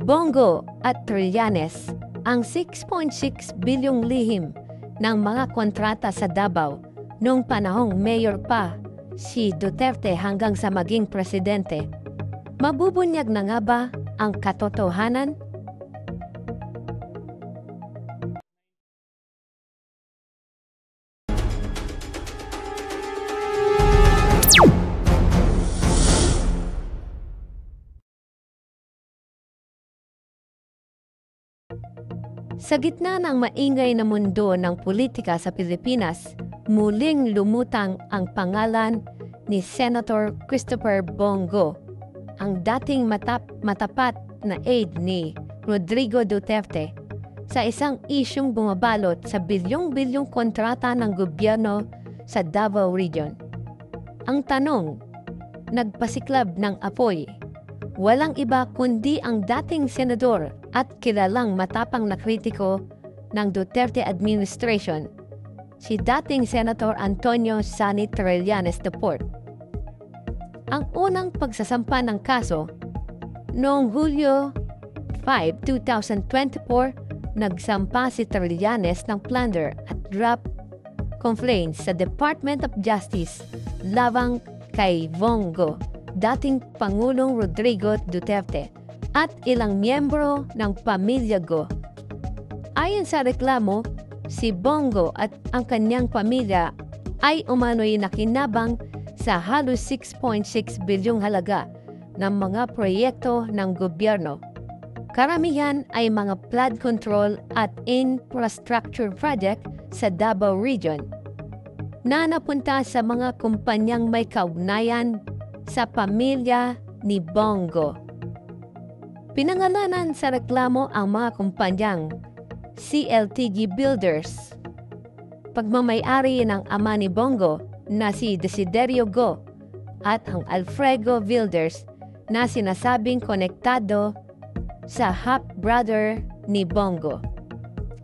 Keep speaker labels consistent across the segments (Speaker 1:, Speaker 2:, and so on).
Speaker 1: Bongo at Trillanes, ang 6.6 bilyong lihim ng mga kontrata sa Davao noong panahong mayor pa si Duterte hanggang sa maging presidente. Mabubunyag na nga ba ang katotohanan? Sa gitna ng maingay na mundo ng politika sa Pilipinas, muling lumutang ang pangalan ni Senator Christopher Bongo, ang dating matapat na aide ni Rodrigo Duterte, sa isang isyung bumabalot sa bilyong-bilyong kontrata ng gobyerno sa Davao Region. Ang tanong, nagpasiklab ng apoy. Walang iba kundi ang dating senador at kilalang matapang na kritiko ng Duterte administration, si dating Senator Antonio Sani Trillanes IV. Ang unang pagsasampa ng kaso, noong Hulyo 5, 2024, nagsampa si Trillanes ng plunder at draft complaints sa Department of Justice labang kay Bongo, dating Pangulong Rodrigo Duterte, at ilang miyembro ng pamilya Go. Ayon sa reklamo, si Bongo at ang kanyang pamilya ay umano'y nakinabang sa halos 6.6 bilyong halaga ng mga proyekto ng gobyerno. Karamihan ay mga flood control at infrastructure project sa Davao Region na napunta sa mga kumpanyang may kaugnayan sa pamilya ni Bongo. Pinangalanan sa reklamo ang mga kumpanyang CLTG Builders, pagmamayari ng ama ni Bongo na si Desiderio Go, at ang Alfredo Builders na sinasabing konektado sa half-brother ni Bongo.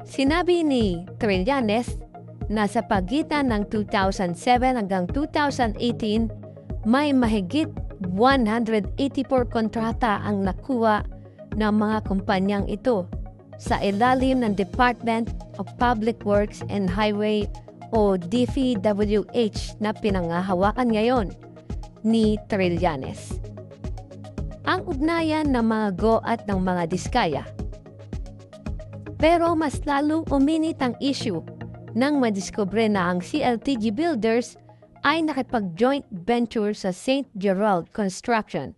Speaker 1: Sinabi ni Trillanes na sa pagitan ng 2007 hanggang 2018, may mahigit 184 kontrata ang nakuha ng mga kumpanyang ito sa ilalim ng Department of Public Works and Highway o DPWH na pinanghahawakan ngayon ni Trillanes. Ang ugnayan ng mga Go at ng mga Diskaya. Pero mas lalong uminit ang issue nang madiskubre na ang CLTG Builders ay nakipag-joint venture sa St. Gerald Construction,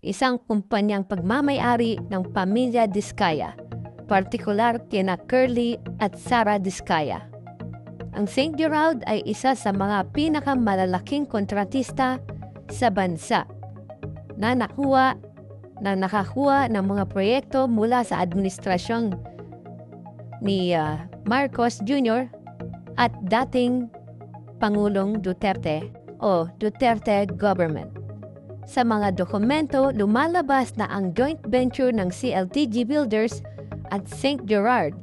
Speaker 1: isang kumpanyang pagmamayari ng pamilya Diskaya, partikular kina Curly at Sara Diskaya. Ang St. Gerald ay isa sa mga pinakamalalaking kontratista sa bansa na nakakuha ng mga proyekto mula sa administrasyon ni Marcos Jr. at dating Pangulong Duterte o Duterte government. Sa mga dokumento, lumalabas na ang joint venture ng CLTG Builders at St. Gerard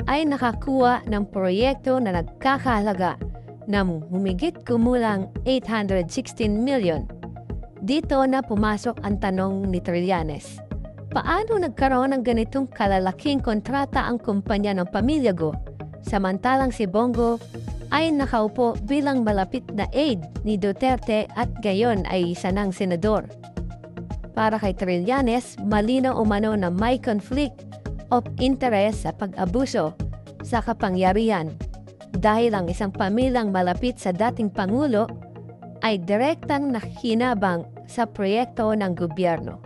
Speaker 1: ay nakakuha ng proyekto na nagkakahalaga ng humigit kumulang 816 million. Dito na pumasok ang tanong ni Trillanes. Paano nagkaroon ng ganitong kalalaking kontrata ang kumpanya ng pamilya Go, samantalang si Bongo ay nakaupo bilang malapit na aide ni Duterte at gayon ay isa ng senador? Para kay Trillanes, malinaw umano na may conflict of interest sa pag-abuso sa kapangyarihan dahil ang isang pamilyang malapit sa dating Pangulo ay direktang nakinabang sa proyekto ng gobyerno.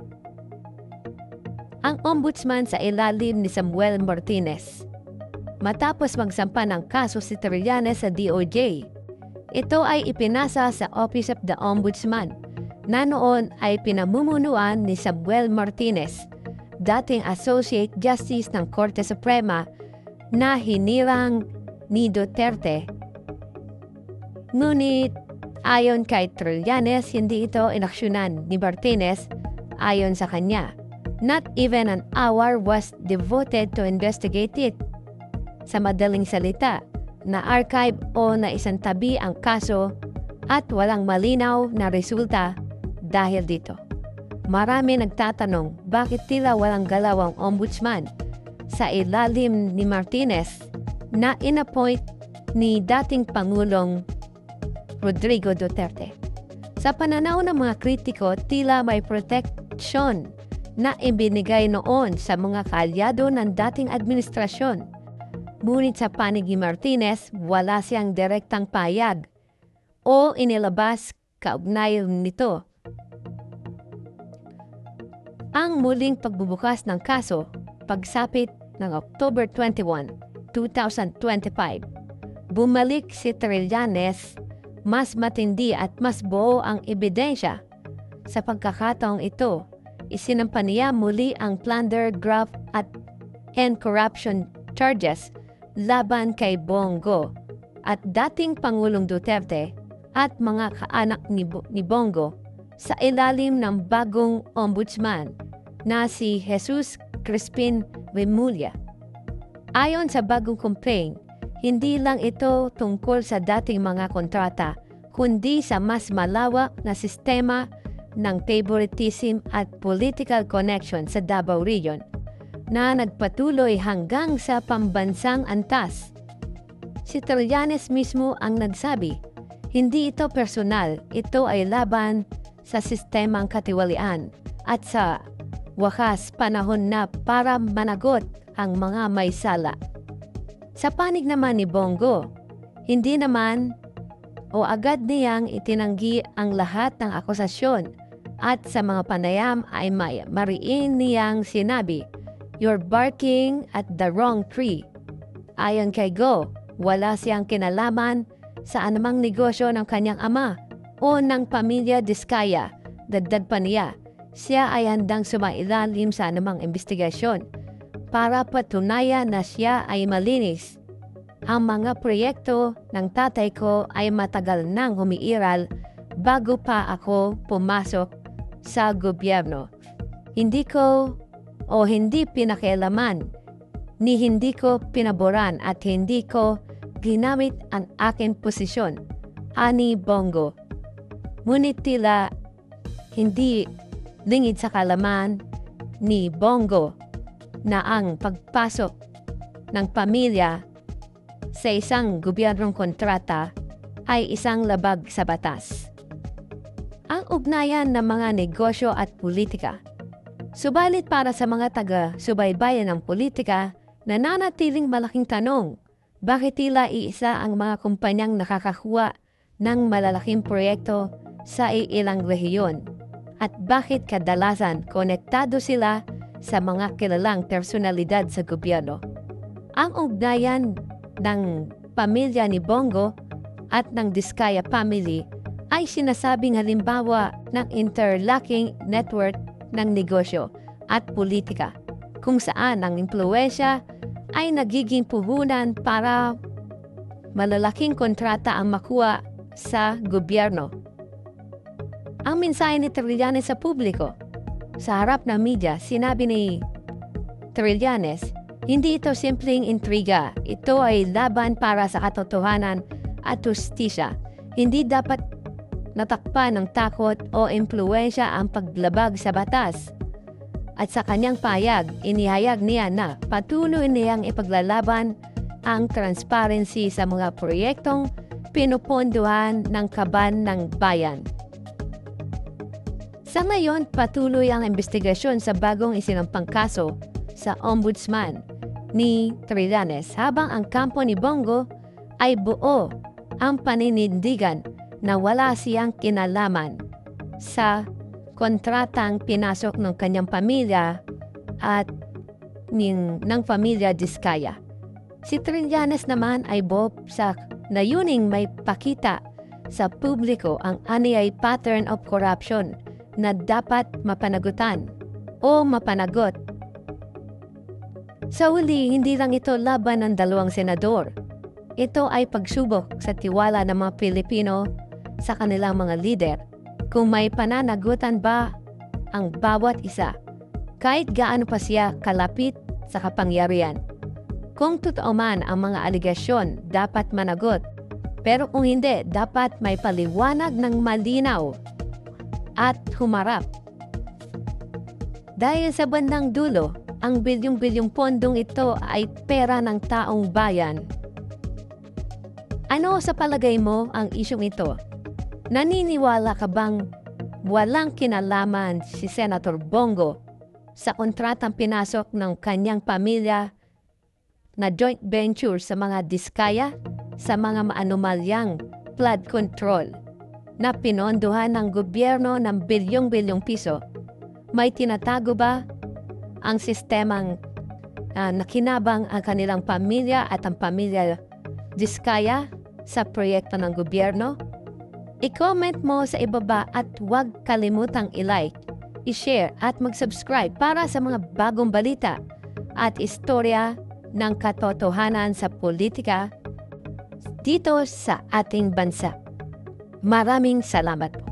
Speaker 1: Ang ombudsman sa ilalim ni Samuel Martinez. Matapos magsampa ng kaso si Trillanes sa DOJ, ito ay ipinasa sa Office of the Ombudsman na noon ay pinamumunuan ni Samuel Martinez, dating Associate Justice ng Korte Suprema na hinirang ni Duterte. Ngunit ayon kay Trillanes, hindi ito inaksyonan ni Martinez. Ayon sa kanya, not even an hour was devoted to investigate it. Sa madaling salita, na-archive o naisantabi ang kaso at walang malinaw na resulta dahil dito. Marami nagtatanong bakit tila walang galaw ang ombudsman sa ilalim ni Martinez na inappoint ni dating Pangulong Rodrigo Duterte. Sa pananaw ng mga kritiko, tila may proteksyon na ibinigay noon sa mga kaalyado ng dating administrasyon. Ngunit sa panig ni Martinez, wala siyang direktang payag o inilabas kaugnay nito. Ang muling pagbubukas ng kaso, pagsapit ng October 21, 2025, bumalik si Trillanes, mas matindi at mas buo ang ebidensya. Sa pagkakataong ito, isinampa niya muli ang plunder, graft and corruption charges laban kay Bongo at dating Pangulong Duterte at mga kaanak ni Bongo sa ilalim ng bagong ombudsman na si Jesus Crispin Remulla. Ayon sa bagong complaint, hindi lang ito tungkol sa dating mga kontrata, kundi sa mas malawak na sistema ng favoritism at political connection sa Davao Region na nagpatuloy hanggang sa pambansang antas. Si Trillanes mismo ang nagsabi, hindi ito personal, ito ay laban sa sistemang katiwalian at sa wakas panahon na para managot ang mga may sala. Sa panig naman ni Bongo, hindi naman o agad niyang itinanggi ang lahat ng akusasyon at sa mga panayam ay mariin niyang sinabi, "You're barking at the wrong tree." Ayon kay Go, wala siyang kinalaman sa anumang negosyo ng kanyang ama o ng pamilya Diskaya. Dagdag pa niya, siya ay handang sumailalim sa anumang investigasyon para patunayan na siya ay malinis. Ang mga proyekto ng tatay ko ay matagal nang humiiral bago pa ako pumasok sa gobyerno. Hindi pinakialaman, ni hindi ko pinaboran at hindi ko ginamit ang aking posisyon, ani Bongo. Ngunit tila hindi lingid sa kalaman ni Bongo na ang pagpasok ng pamilya sa isang gobyernong kontrata ay isang labag sa batas. Ang ugnayan ng mga negosyo at politika. Subalit para sa mga taga-subaybayan ng politika, nananatiling malaking tanong, bakit tila iisa ang mga kumpanyang nakakakuha ng malalaking proyekto sa ilang rehiyon? At bakit kadalasan konektado sila sa mga kilalang personalidad sa gobyerno? Ang ugnayan ng pamilya ni Bongo at ng Diskaya family ay sinasabing halimbawa ng interlocking network ng negosyo at politika, kung saan ang impluwensya ay nagiging puhunan para malalaking kontrata ang makuha sa gobyerno. Ang mensahe ni Trillanes sa publiko, sa harap ng media, sinabi ni Trillanes, hindi ito simpleng intriga, ito ay laban para sa katotohanan at justisya. Hindi dapat natakpan ng takot o impluwensya ang paglabag sa batas. At sa kanyang payag, inihayag niya na patuloy niyang ipaglalaban ang transparency sa mga proyektong pinupondohan ng kaban ng bayan. Sa ngayon, patuloy ang investigasyon sa bagong isinampang kaso sa ombudsman ni Trillanes habang ang kampo ni Bongo ay buo ang paninindigan na wala siyang kinalaman sa kontratang pinasok ng kanyang pamilya at ng pamilya Diskaya. Si Trillanes naman ay buo sa layuning may pakita sa publiko ang anyay pattern of corruption na dapat mapanagutan o mapanagot. Sa uli, hindi lang ito laban ng dalawang senador. Ito ay pagsubok sa tiwala ng mga Pilipino sa kanilang mga lider kung may pananagutan ba ang bawat isa, kahit gaano pa siya kalapit sa kapangyarihan. Kung totoo man ang mga aligasyon, dapat managot. Pero kung hindi, dapat may paliwanag ng malinaw at humarap. Dahil sa bandang dulo, ang bilyong-bilyong pondong ito ay pera ng taong bayan. Ano sa palagay mo ang isyong ito? Naniniwala ka bang walang kinalaman si Senator Bongo sa kontratang pinasok ng kanyang pamilya na joint venture sa mga diskaya sa mga maanumalyang flood control na pinondohan ng gobyerno ng bilyong-bilyong piso? May tinatago ba ang sistemang nakinabang ang kanilang pamilya at ang pamilya diskaya sa proyekto ng gobyerno? I-comment mo sa ibaba at huwag kalimutang i-like, i-share at mag-subscribe para sa mga bagong balita at istorya ng katotohanan sa politika dito sa ating bansa. Maraming salamat po.